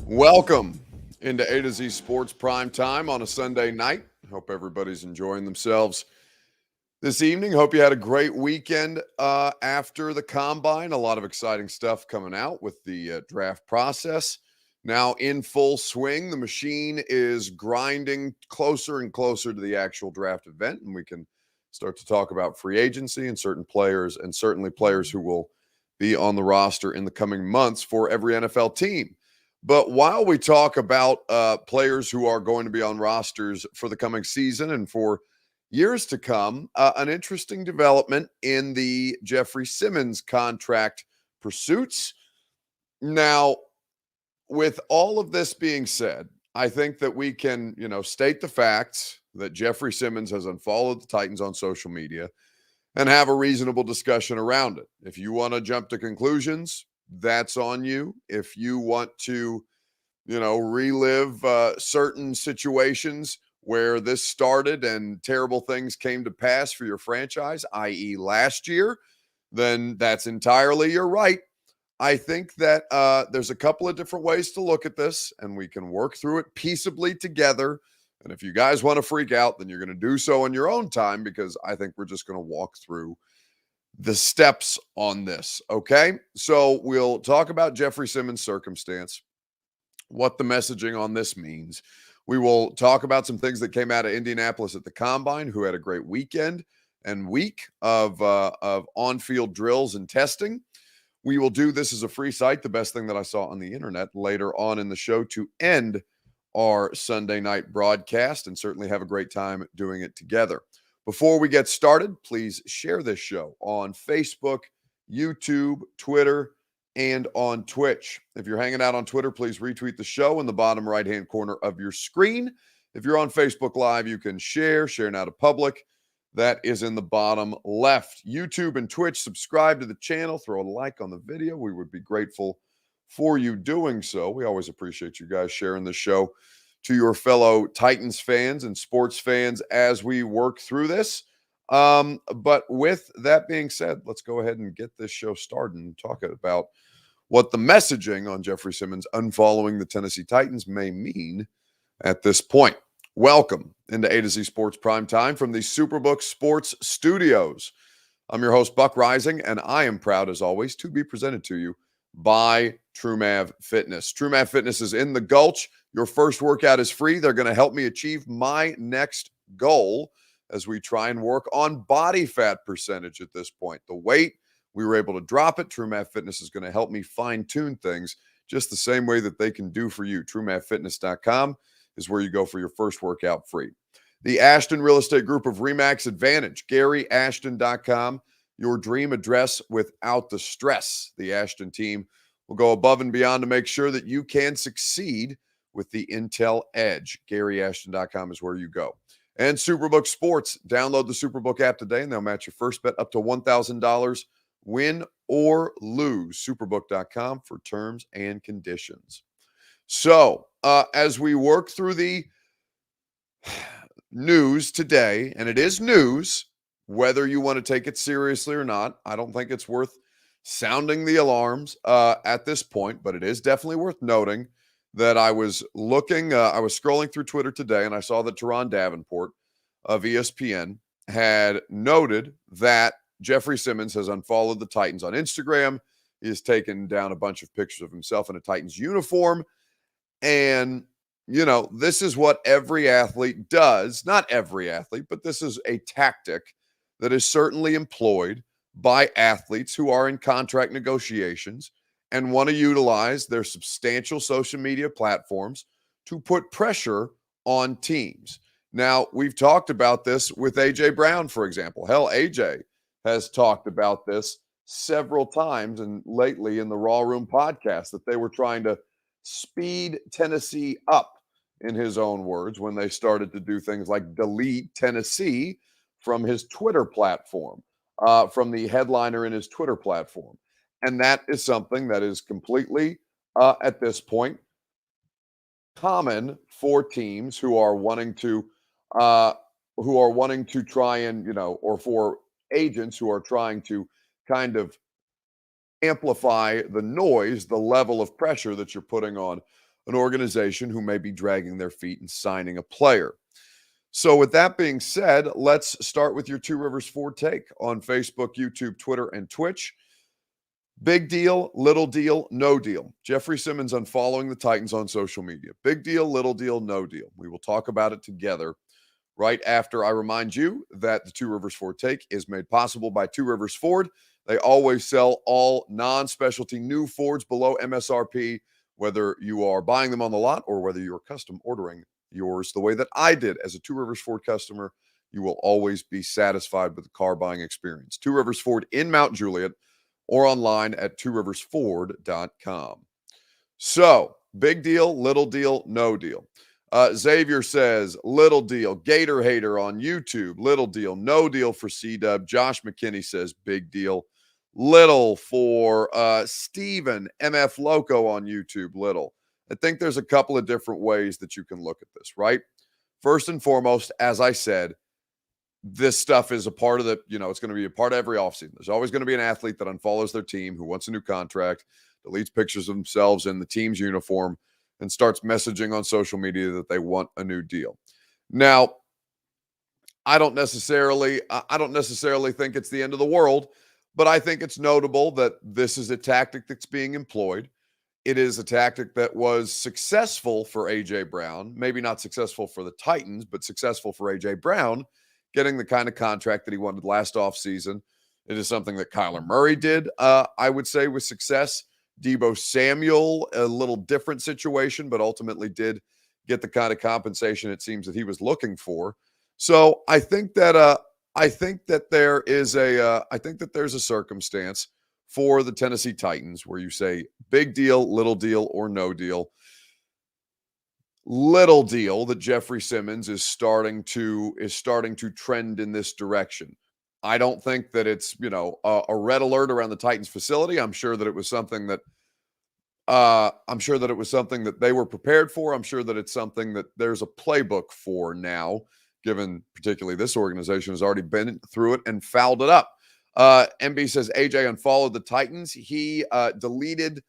Welcome into A to Z Sports Prime Time on a Sunday night. Hope everybody's enjoying themselves this evening. Hope you had a great weekend after the combine. A lot of exciting stuff coming out with the draft process. Now in full swing, the machine is grinding closer and closer to the actual draft event, and we can start to talk about free agency and certain players, and certainly players who will be on the roster in the coming months for every NFL team. But while we talk about players who are going to be on rosters for the coming season and for years to come, an interesting development in the Jeffery Simmons contract pursuits. Now, with all of this being said, I think that we can, state the facts that Jeffery Simmons has unfollowed the Titans on social media and have a reasonable discussion around it. If you want to jump to conclusions, that's on you. If you want to, relive certain situations where this started and terrible things came to pass for your franchise, i.e., last year, then that's entirely your right. I think that there's a couple of different ways to look at this, and we can work through it peaceably together. And if you guys want to freak out, then you're going to do so in your own time, because I think we're just going to walk through the steps on this. Okay. So we'll talk about Jeffery Simmons' circumstance, what the messaging on this means. We will talk about some things that came out of Indianapolis at the Combine, who had a great weekend and week of on-field drills and testing. We will do this as a free site, the best thing that I saw on the internet, later on in the show to end our Sunday night broadcast, and certainly have a great time doing it together. Before we get started, please share this show on Facebook, YouTube, Twitter, and on Twitch. If you're hanging out on Twitter, please retweet the show in the bottom right-hand corner of your screen. If you're on Facebook Live, you can share now to public. That is in the bottom left. YouTube and Twitch, subscribe to the channel, throw a like on the video. We would be grateful for you doing so. We always appreciate you guys sharing the show to your fellow Titans fans and sports fans as we work through this. But with that being said, let's go ahead and get this show started and talk about what the messaging on Jeffery Simmons unfollowing the Tennessee Titans may mean at this point. Welcome into A to Z Sports Prime Time from the Superbook Sports Studios. I'm your host, Buck Rising, and I am proud, as always, to be presented to you by TrueMav Fitness. TrueMav Fitness is in the Gulch. Your first workout is free. They're going to help me achieve my next goal as we try and work on body fat percentage at this point. The weight, we were able to drop it. TrueMav Fitness is going to help me fine-tune things just the same way that they can do for you. TrueMavFitness.com is where you go for your first workout free. The Ashton Real Estate Group of RE/MAX Advantage, GaryAshton.com, your dream address without the stress. The Ashton team will go above and beyond to make sure that you can succeed with the Intel Edge. GaryAshton.com is where you go. And Superbook Sports, download the Superbook app today, and they'll match your first bet up to $1,000, win or lose. Superbook.com for terms and conditions. So, as we work through the news today, and it is news, whether you want to take it seriously or not, I don't think it's worth sounding the alarms at this point, but it is definitely worth noting that I was scrolling through Twitter today, and I saw that Teron Davenport of ESPN had noted that Jeffery Simmons has unfollowed the Titans on Instagram. He has taken down a bunch of pictures of himself in a Titans uniform. And, this is what every athlete does. Not every athlete, but this is a tactic that is certainly employed by athletes who are in contract negotiations and want to utilize their substantial social media platforms to put pressure on teams. Now, we've talked about this with A.J. Brown, for example. Hell, A.J. has talked about this several times and lately in the Raw Room podcast, that they were trying to speed Tennessee up, in his own words, when they started to do things like delete Tennessee from his Twitter platform, from the headliner in his Twitter platform. And that is something that is completely, at this point, common for teams who are wanting to try and, or for agents who are trying to kind of amplify the noise, the level of pressure that you're putting on an organization who may be dragging their feet and signing a player. So, with that being said, let's start with your Two Rivers Ford take on Facebook, YouTube, Twitter, and Twitch. Big deal, little deal, no deal. Jeffery Simmons unfollowing the Titans on social media. Big deal, little deal, no deal. We will talk about it together right after I remind you that the Two Rivers Ford take is made possible by Two Rivers Ford. They always sell all non-specialty new Fords below MSRP, whether you are buying them on the lot or whether you're custom ordering yours the way that I did as a Two Rivers Ford customer. You will always be satisfied with the car buying experience. Two Rivers Ford in Mount Juliet or online at tworiversford.com. So, big deal, little deal, no deal. Xavier says, little deal. Gator Hater on YouTube, little deal, no deal for C-Dub. Josh McKinney says, big deal. Little for Steven MF Loco on YouTube, little. I think there's a couple of different ways that you can look at this, right? First and foremost, as I said, this stuff is a part of the, it's going to be a part of every offseason. There's always going to be an athlete that unfollows their team who wants a new contract, deletes pictures of themselves in the team's uniform, and starts messaging on social media that they want a new deal. Now, I don't necessarily think it's the end of the world, but I think it's notable that this is a tactic that's being employed. It is a tactic that was successful for A.J. Brown, maybe not successful for the Titans, but successful for A.J. Brown, getting the kind of contract that he wanted last offseason. It is something that Kyler Murray did, I would say, with success. Deebo Samuel, a little different situation, but ultimately did get the kind of compensation it seems that he was looking for. So I think that there's a circumstance for the Tennessee Titans where you say big deal, little deal, or no deal. Little deal that Jeffery Simmons is starting to trend in this direction. I don't think that it's, a red alert around the Titans facility. I'm sure that it was something that they were prepared for. I'm sure that it's something that there's a playbook for now, given particularly this organization has already been through it and fouled it up. MB says AJ unfollowed the Titans. He deleted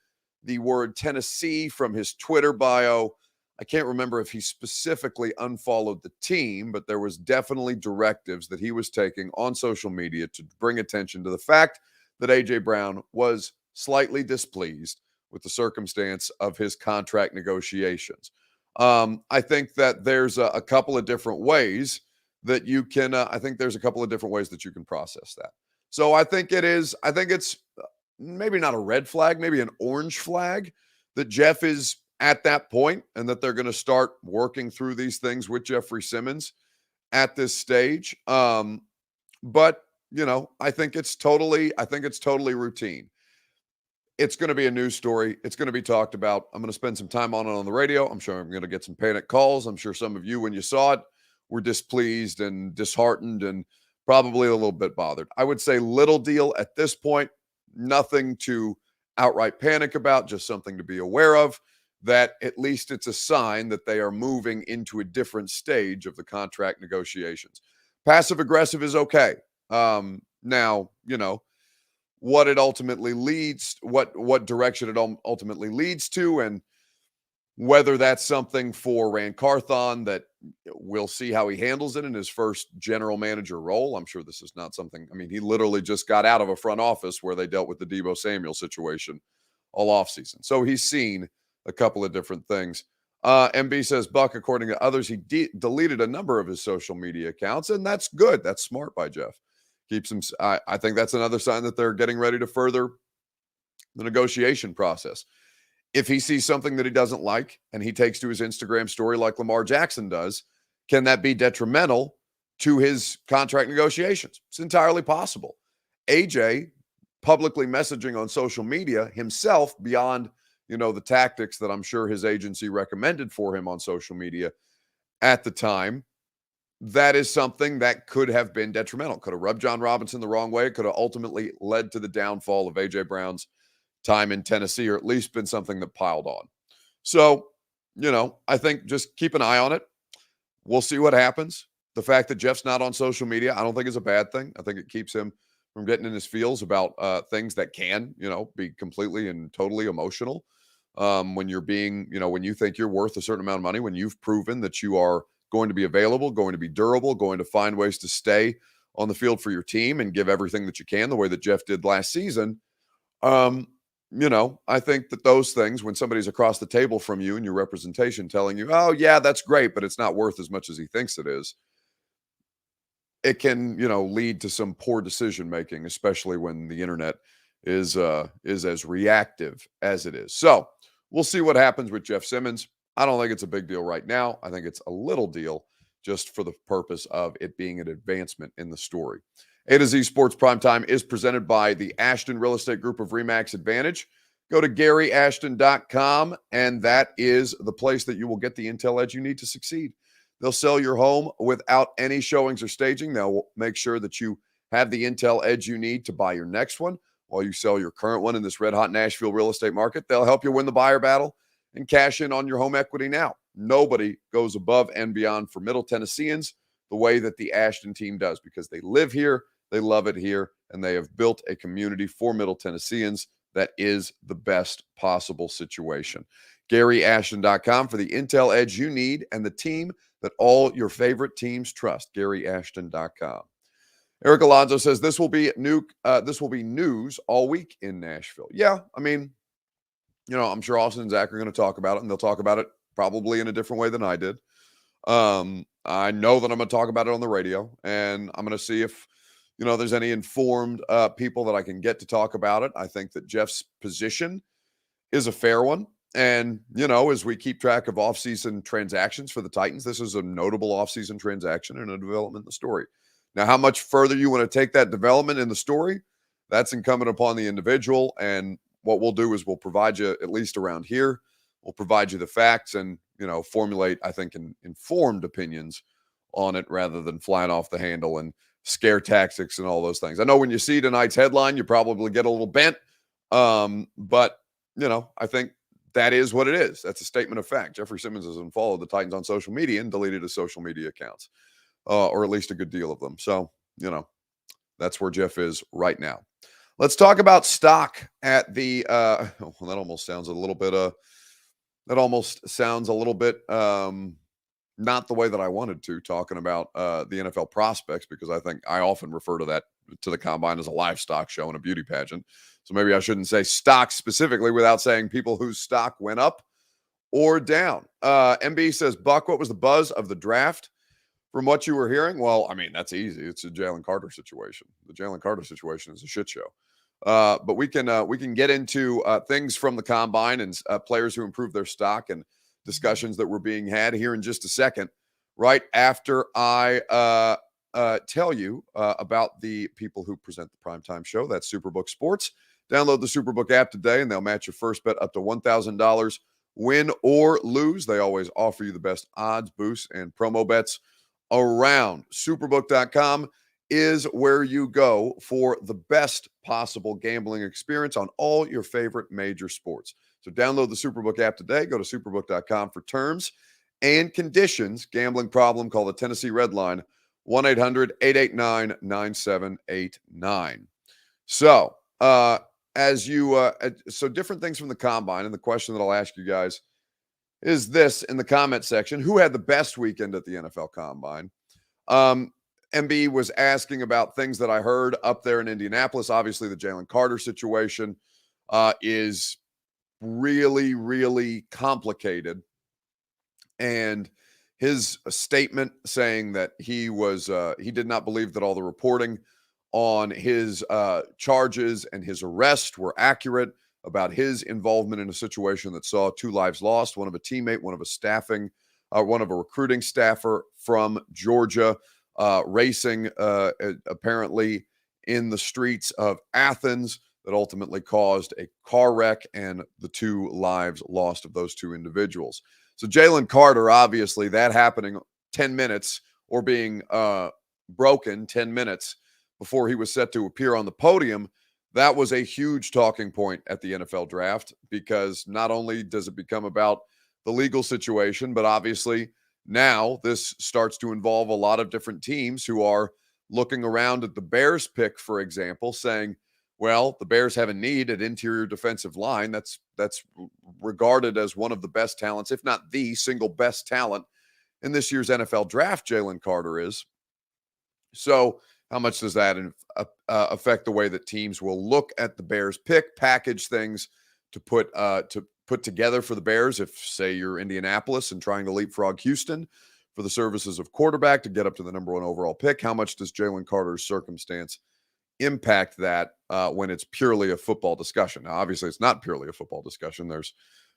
the word Tennessee from his Twitter bio. I can't remember if he specifically unfollowed the team, but there was definitely directives that he was taking on social media to bring attention to the fact that A.J. Brown was slightly displeased with the circumstance of his contract negotiations. I think that there's a couple of different ways that you can, process that. So I think it's maybe not a red flag, maybe an orange flag that Jeff is at that point and that they're going to start working through these things with Jeffery Simmons at this stage. But I think it's totally routine. It's going to be a news story. It's going to be talked about. I'm going to spend some time on it on the radio. I'm sure I'm going to get some panic calls. I'm sure some of you, when you saw it, were displeased and disheartened and probably a little bit bothered. I would say little deal at this point, nothing to outright panic about, just something to be aware of, that at least it's a sign that they are moving into a different stage of the contract negotiations. Passive aggressive is okay. Now, what it ultimately leads, what direction it ultimately leads to, and whether that's something for Rand Carthon that we'll see how he handles it in his first general manager role. I'm sure this is not something, he literally just got out of a front office where they dealt with the Deebo Samuel situation all offseason. So he's seen a couple of different things. MB says, Buck, according to others, he deleted a number of his social media accounts, and that's good. That's smart by Jeff. Keeps him. I think that's another sign that they're getting ready to further the negotiation process. If he sees something that he doesn't like and he takes to his Instagram story like Lamar Jackson does, can that be detrimental to his contract negotiations? It's entirely possible. AJ publicly messaging on social media himself beyond, the tactics that I'm sure his agency recommended for him on social media at the time, that is something that could have been detrimental. Could have rubbed John Robinson the wrong way. It could have ultimately led to the downfall of A.J. Brown's time in Tennessee, or at least been something that piled on. So, I think just keep an eye on it. We'll see what happens. The fact that Jeff's not on social media, I don't think is a bad thing. I think it keeps him from getting in his feels about things that can, be completely and totally emotional. when you're being, when you think you're worth a certain amount of money, when you've proven that you are going to be available, going to be durable, going to find ways to stay on the field for your team and give everything that you can, the way that Jeff did last season. Um, I think that those things, when somebody's across the table from you and your representation telling you, oh, yeah, that's great, but it's not worth as much as he thinks it is, it can, lead to some poor decision making, especially when the internet is as reactive as it is. So we'll see what happens with Jeff Simmons. I don't think it's a big deal right now. I think it's a little deal just for the purpose of it being an advancement in the story. A to Z Sports Primetime is presented by the Ashton Real Estate Group of Remax Advantage. Go to GaryAshton.com, and that is the place that you will get the intel edge you need to succeed. They'll sell your home without any showings or staging. They'll make sure that you have the intel edge you need to buy your next one while you sell your current one in this red hot Nashville real estate market. They'll help you win the buyer battle and cash in on your home equity now. Nobody goes above and beyond for Middle Tennesseans the way that the Ashton team does, because they live here, they love it here, and they have built a community for Middle Tennesseans that is the best possible situation. GaryAshton.com for the intel edge you need and the team that all your favorite teams trust. GaryAshton.com. Eric Alonso says this will be news all week in Nashville. Yeah, I mean, I'm sure Austin and Zach are going to talk about it, and they'll talk about it probably in a different way than I did. I know that I'm going to talk about it on the radio, and I'm going to see if there's any informed people that I can get to talk about it. I think that Jeff's position is a fair one. And, as we keep track of offseason transactions for the Titans, this is a notable offseason transaction and a development in the story. Now, how much further you want to take that development in the story, that's incumbent upon the individual. And what we'll do is we'll provide you, at least around here, we'll provide you the facts and, formulate, I think, informed opinions on it rather than flying off the handle and scare tactics and all those things. I know when you see tonight's headline, you probably get a little bent. But, I think that is what it is. That's a statement of fact. Jeffery Simmons has unfollowed the Titans on social media and deleted his social media accounts, or at least a good deal of them. So, that's where Jeff is right now. Let's talk about stock at the, well, that almost sounds a little bit, not the way that I wanted to, talking about the NFL prospects, because I think I often refer to the combine as a livestock show and a beauty pageant. So maybe I shouldn't say stock specifically without saying people whose stock went up or down. MB says, Buck, what was the buzz of the draft from what you were hearing? Well, I mean, that's easy. It's a Jalen Carter situation. The Jalen Carter situation is a shit show. But we can get into things from the combine and players who improved their stock and discussions that were being had here in just a second, right after I tell you about the people who present the primetime show. That's Superbook Sports. Download the Superbook app today, and they'll match your first bet up to $1,000, win or lose. They always offer you the best odds, boosts, and promo bets around. Superbook.com is where you go for the best possible gambling experience on all your favorite major sports. So download the Superbook app today. Go to superbook.com for terms and conditions. Gambling problem, call the Tennessee Red Line, 1-800-889-9789. So, so different things from the combine, and the question that I'll ask you guys is this in the comment section: who had the best weekend at the NFL combine? MB was asking about things that I heard up there in Indianapolis. Obviously, the Jalen Carter situation is really, really complicated. And his statement saying that he did not believe that all the reporting on his charges and his arrest were accurate about his involvement in a situation that saw 2 lives lost, one of a teammate, one of a recruiting staffer from Georgia, racing apparently in the streets of Athens, that ultimately caused a car wreck and the 2 lives lost of those 2 individuals. So Jalen Carter, obviously, that happening 10 minutes or being broken 10 minutes before he was set to appear on the podium, that was a huge talking point at the NFL draft, because not only does it become about the legal situation, but obviously now this starts to involve a lot of different teams who are looking around at the Bears pick, for example, saying, Well, the Bears have a need at interior defensive line. That's regarded as one of the best talents, if not the single best talent in this year's NFL draft. Jalen Carter is. So, how much does that affect the way that teams will look at the Bears pick, package things to put together for the Bears? If, say, you're Indianapolis and trying to leapfrog Houston for the services of quarterback to get up to the number 1 overall pick, how much does Jalen Carter's circumstance impact that when it's purely a football discussion? Now, obviously, it's not purely a football discussion. There's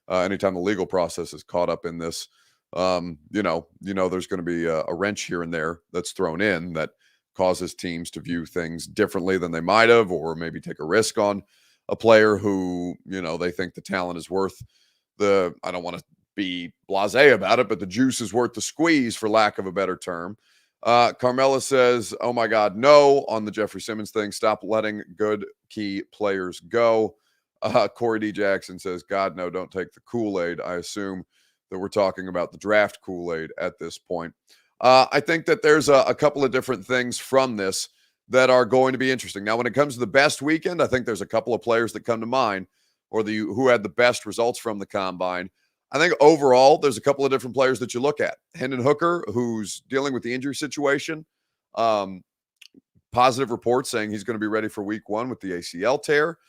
anytime the legal process is caught up in this, there's going to be a wrench here and there that's thrown in that causes teams to view things differently than they might have, or maybe take a risk on a player who, they think the talent is worth I don't want to be blasé about it, but the juice is worth the squeeze, for lack of a better term. Carmela says, oh my God, no, on the Jeffery Simmons thing. Stop letting good key players go. Corey D. Jackson says, God, no, don't take the Kool-Aid. I assume that we're talking about the draft Kool-Aid at this point. I think that there's a couple of different things from this that are going to be interesting. Now, when it comes to the best weekend, I think there's a couple of players that come to mind, or who had the best results from the combine. I think overall, there's a couple of different players that you look at. Hendon Hooker, who's dealing with the injury situation. Positive reports saying he's going to be ready for week 1 with the ACL tear.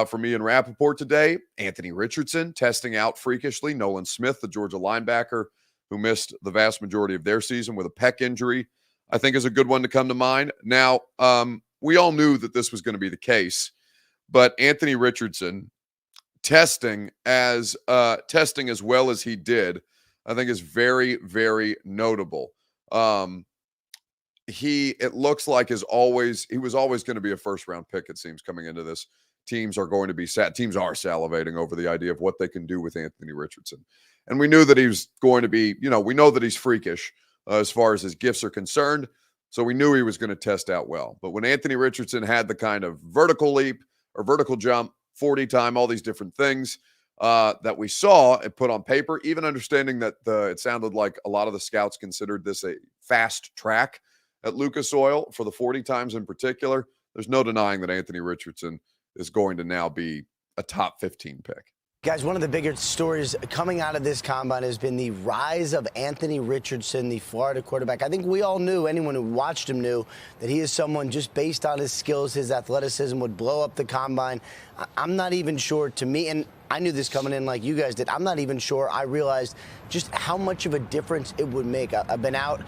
From Ian Rappaport today, Anthony Richardson testing out freakishly. Nolan Smith, the Georgia linebacker, who missed the vast majority of their season with a pec injury, I think is a good one to come to mind. Now, we all knew that this was going to be the case, but Anthony Richardson testing as well as he did, I think is very, very notable. It looks like he was always going to be a first-round pick, it seems, coming into this. Teams are salivating over the idea of what they can do with Anthony Richardson. And we knew that he was going to be, we know that he's freakish as far as his gifts are concerned. So we knew he was going to test out well. But when Anthony Richardson had the kind of vertical leap or vertical jump, 40 time, all these different things that we saw and put on paper, even understanding that it sounded like a lot of the scouts considered this a fast track at Lucas Oil for the 40 times in particular, there's no denying that Anthony Richardson is going to now be a top 15 pick. Guys, one of the bigger stories coming out of this combine has been the rise of Anthony Richardson, the Florida quarterback. I think we all knew, anyone who watched him knew, that he is someone just based on his skills, his athleticism would blow up the combine. I'm not even sure, to me, and I knew this coming in like you guys did, I'm not even sure I realized just how much of a difference it would make. I've been out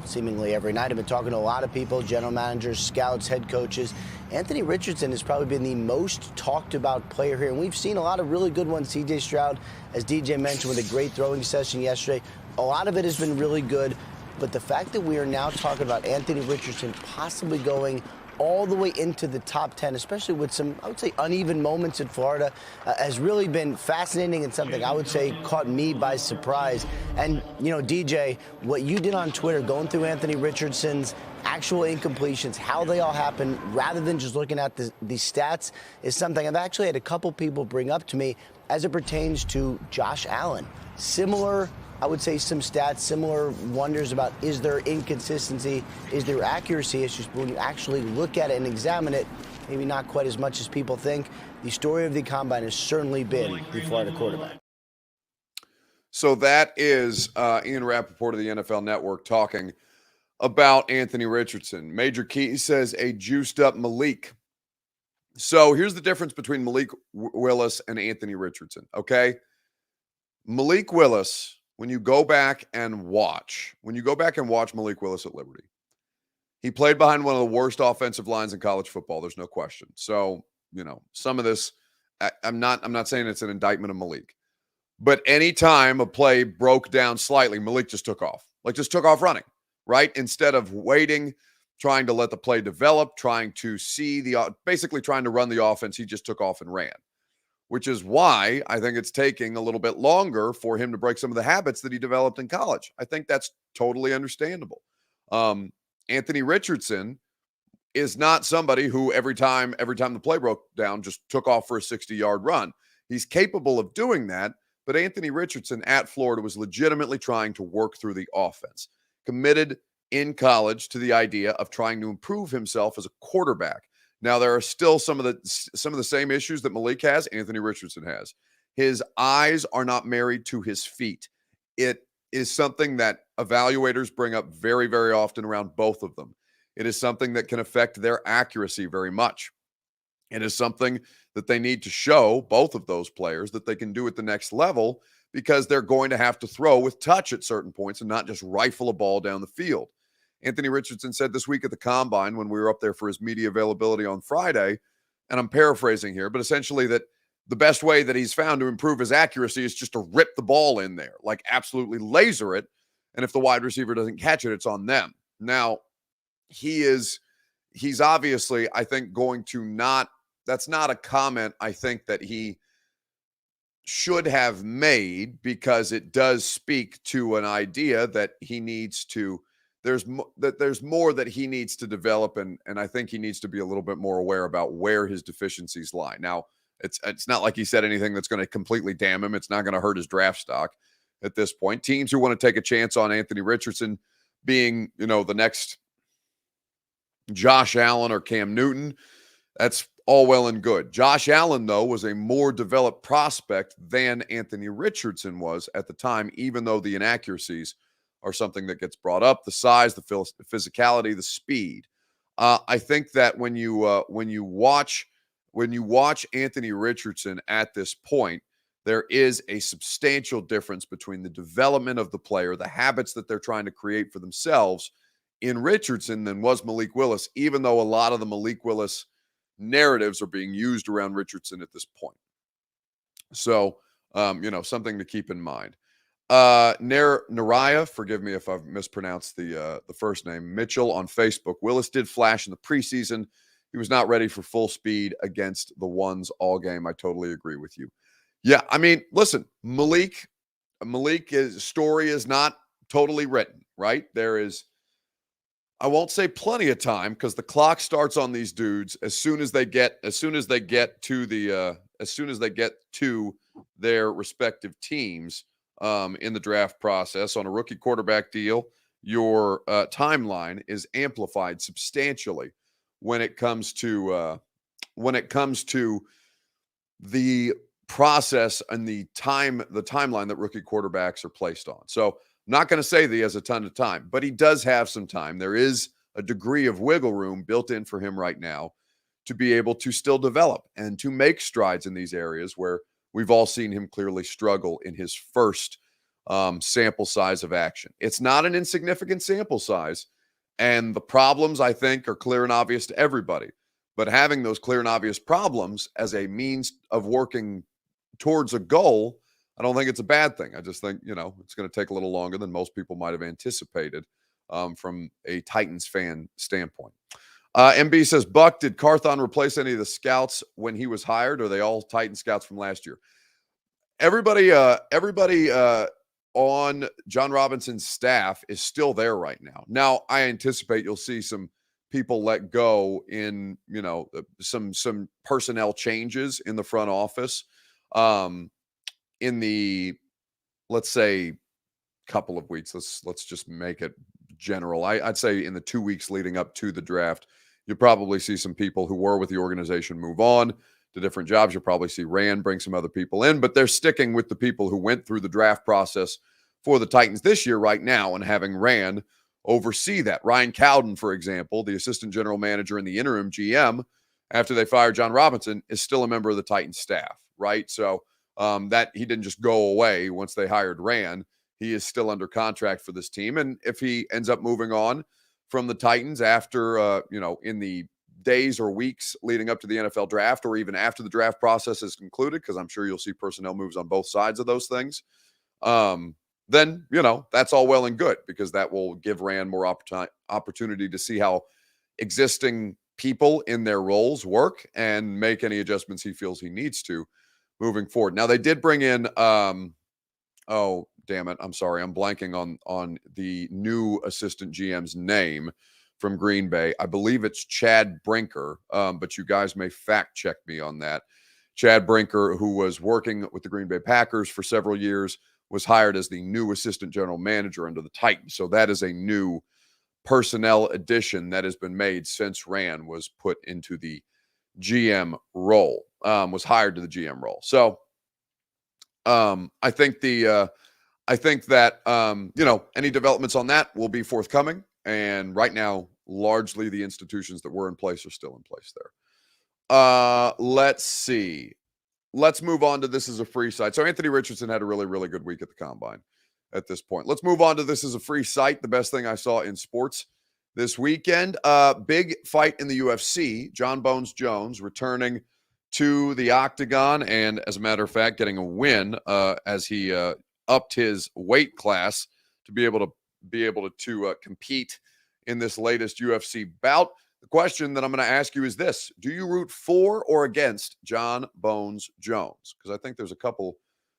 seemingly every night. I've been talking to a lot of people, general managers, scouts, head coaches. Anthony Richardson has probably been the most talked about player here, and we've seen a lot of really good ones. C.J. Stroud, as DJ mentioned, with a great throwing session yesterday. A lot of it has been really good, but the fact that we are now talking about Anthony Richardson possibly going all the way into the top 10, especially with some, I would say, uneven moments in Florida, has really been fascinating and something I would say caught me by surprise. And, DJ, what you did on Twitter, going through Anthony Richardson's actual incompletions, how they all happen, rather than just looking at the stats, is something I've actually had a couple people bring up to me as it pertains to Josh Allen. Similar, I would say, some stats, similar wonders about, is there inconsistency, is there accuracy issues, but when you actually look at it and examine it, maybe not quite as much as people think. The story of the combine has certainly been the Florida quarterback. So that is Ian Rappaport of the NFL Network talking about Anthony Richardson. Major Key says a juiced up Malik. So here's the difference between Malik Willis and Anthony Richardson, okay? Malik Willis, when you go back and watch Malik Willis at Liberty, he played behind one of the worst offensive lines in college football. There's no question. So, some of this, I'm not saying it's an indictment of Malik, but anytime a play broke down slightly, Malik just took off running, right? Instead of waiting, trying to let the play develop, trying to basically trying to run the offense, he just took off and ran, which is why I think it's taking a little bit longer for him to break some of the habits that he developed in college. I think that's totally understandable. Anthony Richardson is not somebody who every time the play broke down just took off for a 60-yard run. He's capable of doing that, but Anthony Richardson at Florida was legitimately trying to work through the offense, committed in college to the idea of trying to improve himself as a quarterback, Now, there are still some of the same issues that Malik has, Anthony Richardson has. His eyes are not married to his feet. It is something that evaluators bring up very, very often around both of them. It is something that can affect their accuracy very much. It is something that they need to show, both of those players, that they can do at the next level, because they're going to have to throw with touch at certain points and not just rifle a ball down the field. Anthony Richardson said this week at the Combine, when we were up there for his media availability on Friday, and I'm paraphrasing here, but essentially that the best way that he's found to improve his accuracy is just to rip the ball in there, like absolutely laser it. And if the wide receiver doesn't catch it, it's on them. Now, he's obviously, I think, going to not, that's not a comment I think that he should have made, because it does speak to an idea that he needs to, there's more that he needs to develop, and I think he needs to be a little bit more aware about where his deficiencies lie. Now, it's not like he said anything that's going to completely damn him. It's not going to hurt his draft stock at this point. Teams who want to take a chance on Anthony Richardson being, the next Josh Allen or Cam Newton, that's all well and good. Josh Allen, though, was a more developed prospect than Anthony Richardson was at the time, even though the inaccuracies are something that gets brought up: the size, the physicality, the speed. I think that when you watch Anthony Richardson at this point, there is a substantial difference between the development of the player, the habits that they're trying to create for themselves in Richardson, than was Malik Willis, even though a lot of the Malik Willis narratives are being used around Richardson at this point. So, something to keep in mind. Naraya, forgive me if I've mispronounced the first name, Mitchell on Facebook: Willis did flash in the preseason. He was not ready for full speed against the ones all game. I totally agree with you. Yeah, I mean, listen, Malik's story is not totally written, right? There is, I won't say plenty of time, because the clock starts on these dudes as soon as they get to their respective teams in the draft process. On a rookie quarterback deal, your timeline is amplified substantially when it comes to the process and the timeline that rookie quarterbacks are placed on. So I'm not going to say that he has a ton of time, but he does have some time. There is a degree of wiggle room built in for him right now to be able to still develop and to make strides in these areas where we've all seen him clearly struggle in his first sample size of action. It's not an insignificant sample size, and the problems, I think, are clear and obvious to everybody. But having those clear and obvious problems as a means of working towards a goal, I don't think it's a bad thing. I just think, it's going to take a little longer than most people might have anticipated from a Titans fan standpoint. MB says, Buck, did Carthon replace any of the scouts when he was hired? Or are they all Titan scouts from last year? Everybody on John Robinson's staff is still there right now. Now, I anticipate you'll see some people let go in, some personnel changes in the front office in the, let's say, couple of weeks. Let's just make it general. I'd say in the 2 weeks leading up to the draft, you'll probably see some people who were with the organization move on to different jobs. You'll probably see Rand bring some other people in, but they're sticking with the people who went through the draft process for the Titans this year right now, and having Rand oversee that. Ryan Cowden, for example, the assistant general manager and the interim GM, after they fired John Robinson, is still a member of the Titans staff, right? So that he didn't just go away once they hired Rand. He is still under contract for this team. And if he ends up moving on from the Titans after, in the days or weeks leading up to the NFL draft, or even after the draft process is concluded, because I'm sure you'll see personnel moves on both sides of those things, then, that's all well and good, because that will give Rand more opportunity to see how existing people in their roles work and make any adjustments he feels he needs to moving forward. Now, they did bring in, oh, damn it, I'm sorry, I'm blanking on the new assistant GM's name from Green Bay. I believe it's Chad Brinker, but you guys may fact check me on that. Chad Brinker, who was working with the Green Bay Packers for several years, was hired as the new assistant general manager under the Titans. So that is a new personnel addition that has been made since Rand was put into the GM role, was hired to the GM role. So I think that any developments on that will be forthcoming. And right now, largely the institutions that were in place are still in place there. Let's see. Let's move on to This Is a Free Site. So Anthony Richardson had a really, really good week at the Combine at this point. Let's move on to This Is a Free Site, the best thing I saw in sports this weekend. Big fight in the UFC. John Bones Jones returning to the octagon and, as a matter of fact, getting a win as he upped his weight class to be able to compete in this latest UFC bout. The question that I'm going to ask you is this: do you root for or against John Bones Jones? Because I think there's a couple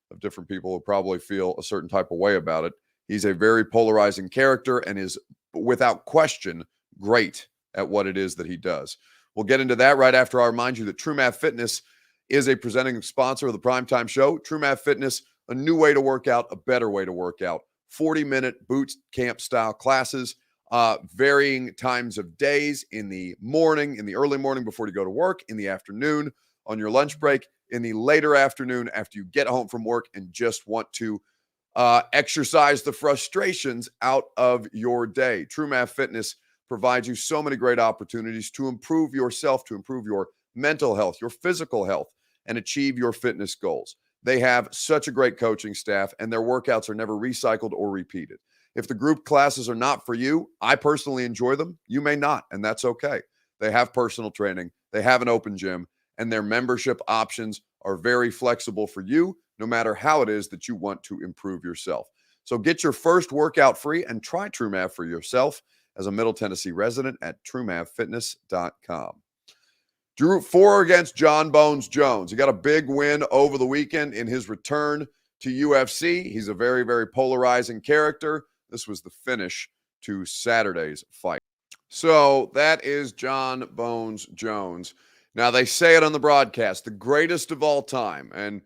of different people who probably feel a certain type of way about it. He's a very polarizing character and is, without question, great at what it is that he does. We'll get into that right after I remind you that True Math Fitness is a presenting sponsor of the Primetime Show. True Math Fitness, a new way to work out, a better way to work out. 40-minute boot camp style classes, varying times of days, in the morning, in the early morning before you go to work, in the afternoon, on your lunch break, in the later afternoon after you get home from work and just want to exercise the frustrations out of your day. True Math Fitness provides you so many great opportunities to improve yourself, to improve your mental health, your physical health, and achieve your fitness goals. They have such a great coaching staff, and their workouts are never recycled or repeated. If the group classes are not for you, I personally enjoy them. You may not, and that's okay. They have personal training. They have an open gym, and their membership options are very flexible for you, no matter how it is that you want to improve yourself. So get your first workout free and try True Math for yourself as a Middle Tennessee resident at TrueMathFitness.com. Do you root for or against John Bones Jones? He got a big win over the weekend in his return to UFC. He's a very, very polarizing character. This was the finish to Saturday's fight. So that is John Bones Jones. Now, they say it on the broadcast, the greatest of all time. And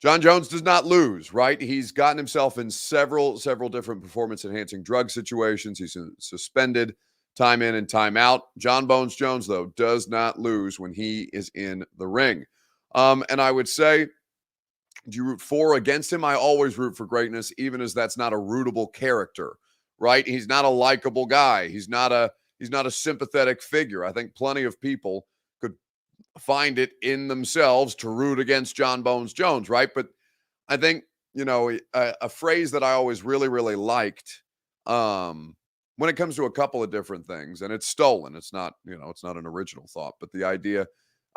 John Jones does not lose, right? He's gotten himself in several different performance-enhancing drug situations. He's suspended time in and time out. John Bones Jones, though, does not lose when he is in the ring. And I would say, do you root for or against him? I always root for greatness, even as that's not a rootable character, right? He's not a likable guy. He's not a sympathetic figure. I think plenty of people could find it in themselves to root against John Bones Jones, right? But I think, a phrase that I always really, really liked when it comes to a couple of different things, and it's stolen. It's not, it's not an original thought, but the idea,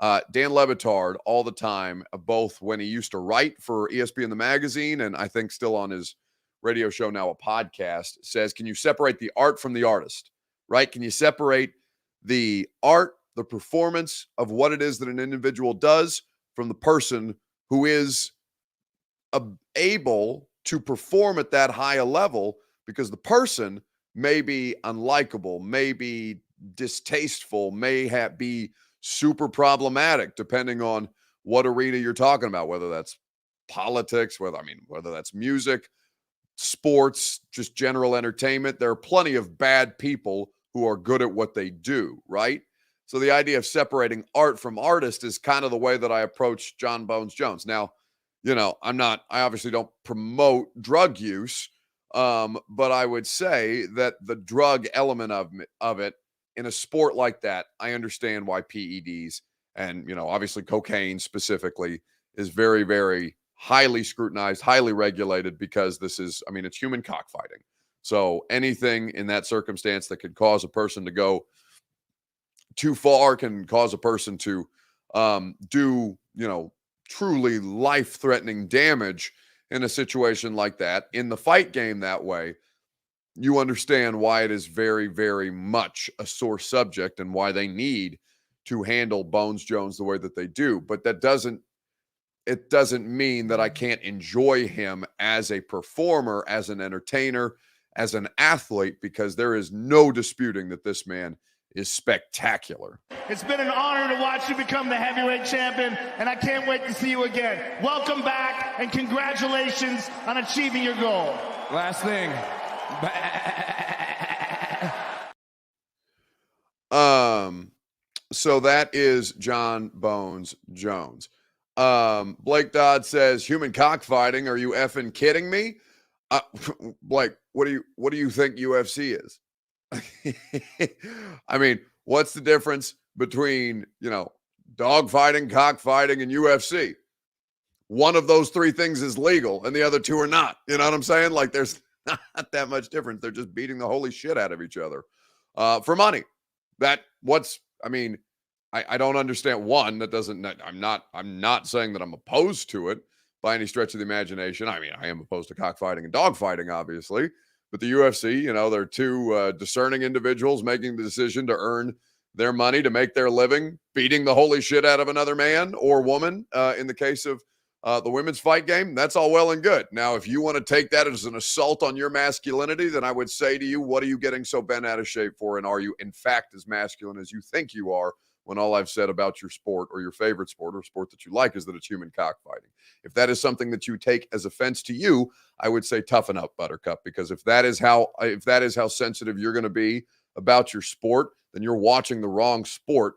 Dan Le Batard all the time, both when he used to write for ESPN The Magazine, and I think still on his radio show now, a podcast, says, can you separate the art from the artist, right? Can you separate the art, the performance of what it is that an individual does from the person who is able to perform at that high a level? Because the person may be unlikable, may be distasteful, may be super problematic, depending on what arena you're talking about, whether that's politics, whether that's music, sports, just general entertainment. There are plenty of bad people who are good at what they do, right? So the idea of separating art from artist is kind of the way that I approach John Bones Jones. Now, I obviously don't promote drug use, but I would say that the drug element of it in a sport like that, I understand why PEDs and, obviously cocaine specifically is very, very highly scrutinized, highly regulated, because this is, it's human cockfighting. So anything in that circumstance that could cause a person to go too far can cause a person to do, truly life-threatening damage in a situation like that. In the fight game that way, you understand why it is very, very much a sore subject and why they need to handle Bones Jones the way that they do. But it doesn't mean that I can't enjoy him as a performer, as an entertainer, as an athlete, because there is no disputing that this man is spectacular. It's been an honor to watch you become the heavyweight champion, and I can't wait to see you again. Welcome back, and congratulations on achieving your goal. Last thing. So that is John Bones Jones. Blake Dodd says, human cockfighting. Are you effing kidding me? Blake, what do you think UFC is? I mean, what's the difference between, dog fighting, cockfighting, and UFC? One of those three things is legal and the other two are not. You know what I'm saying? Like, there's not that much difference. They're just beating the holy shit out of each other for money. I don't understand. One, that doesn't, I'm not saying that I'm opposed to it by any stretch of the imagination. I mean, I am opposed to cockfighting and dogfighting, obviously, but the UFC, they're two discerning individuals making the decision to earn their money, to make their living, beating the holy shit out of another man or woman. In the case of the women's fight game, that's all well and good. Now, if you want to take that as an assault on your masculinity, then I would say to you, what are you getting so bent out of shape for? And are you, in fact, as masculine as you think you are, when all I've said about your sport or your favorite sport or sport that you like is that it's human cockfighting? If that is something that you take as offense to you, I would say toughen up, Buttercup, because if that is how sensitive you're going to be about your sport, then you're watching the wrong sport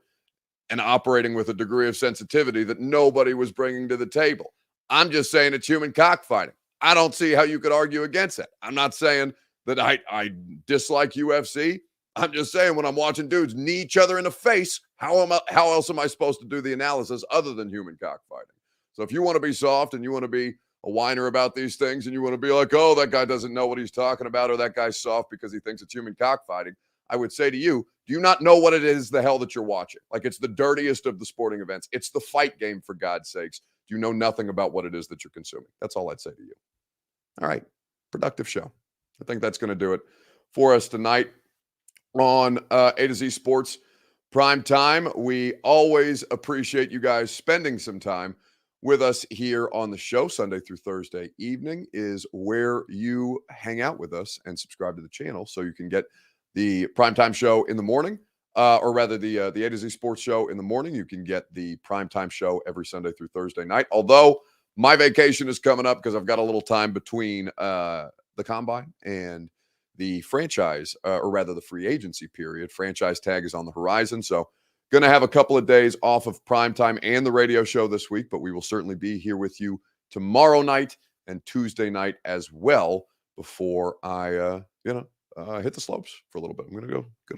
and operating with a degree of sensitivity that nobody was bringing to the table. I'm just saying it's human cockfighting. I don't see how you could argue against it. I'm not saying that I dislike UFC. I'm just saying when I'm watching dudes knee each other in the face, how else am I supposed to do the analysis other than human cockfighting? So if you want to be soft and you want to be a whiner about these things and you want to be like, oh, that guy doesn't know what he's talking about, or that guy's soft because he thinks it's human cockfighting, I would say to you, do you not know what it is the hell that you're watching? Like, it's the dirtiest of the sporting events. It's the fight game, for God's sakes. Do you know nothing about what it is that you're consuming? That's all I'd say to you. All right. Productive show. I think that's going to do it for us tonight on A to Z Sports Prime Time. We always appreciate you guys spending some time with us here on the show. Sunday through Thursday evening is where you hang out with us and subscribe to the channel so you can get the primetime show in the morning, or rather the A to Z Sports show in the morning. You can get the primetime show every Sunday through Thursday night. Although my vacation is coming up because I've got a little time between the combine and the franchise, or rather the free agency period. Franchise tag is on the horizon. So going to have a couple of days off of primetime and the radio show this week, but we will certainly be here with you tomorrow night and Tuesday night as well before I, hit the slopes for a little bit. I'm gonna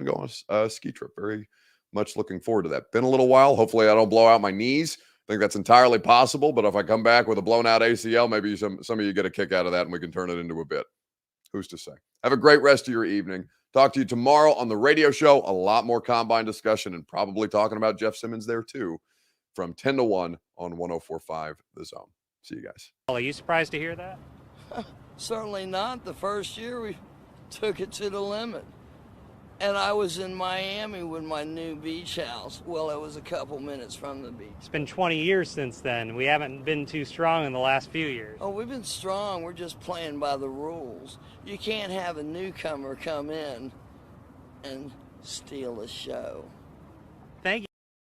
go on a ski trip. Very much looking forward to that. Been a little while. Hopefully I don't blow out my knees. I think that's entirely possible, but if I come back with a blown out ACL, maybe some of you get a kick out of that and we can turn it into a bit. Who's to say? Have a great rest of your evening. Talk to you tomorrow on the radio show. A lot more combine discussion and probably talking about Jeff Simmons there too, from 10 to 1 on 104.5 The Zone. See you guys. Are you surprised to hear that? Certainly not. The first year we took it to the limit. And I was in Miami with my new beach house. Well, it was a couple minutes from the beach. It's been 20 years since then. We haven't been too strong in the last few years. Oh, we've been strong. We're just playing by the rules. You can't have a newcomer come in and steal a show.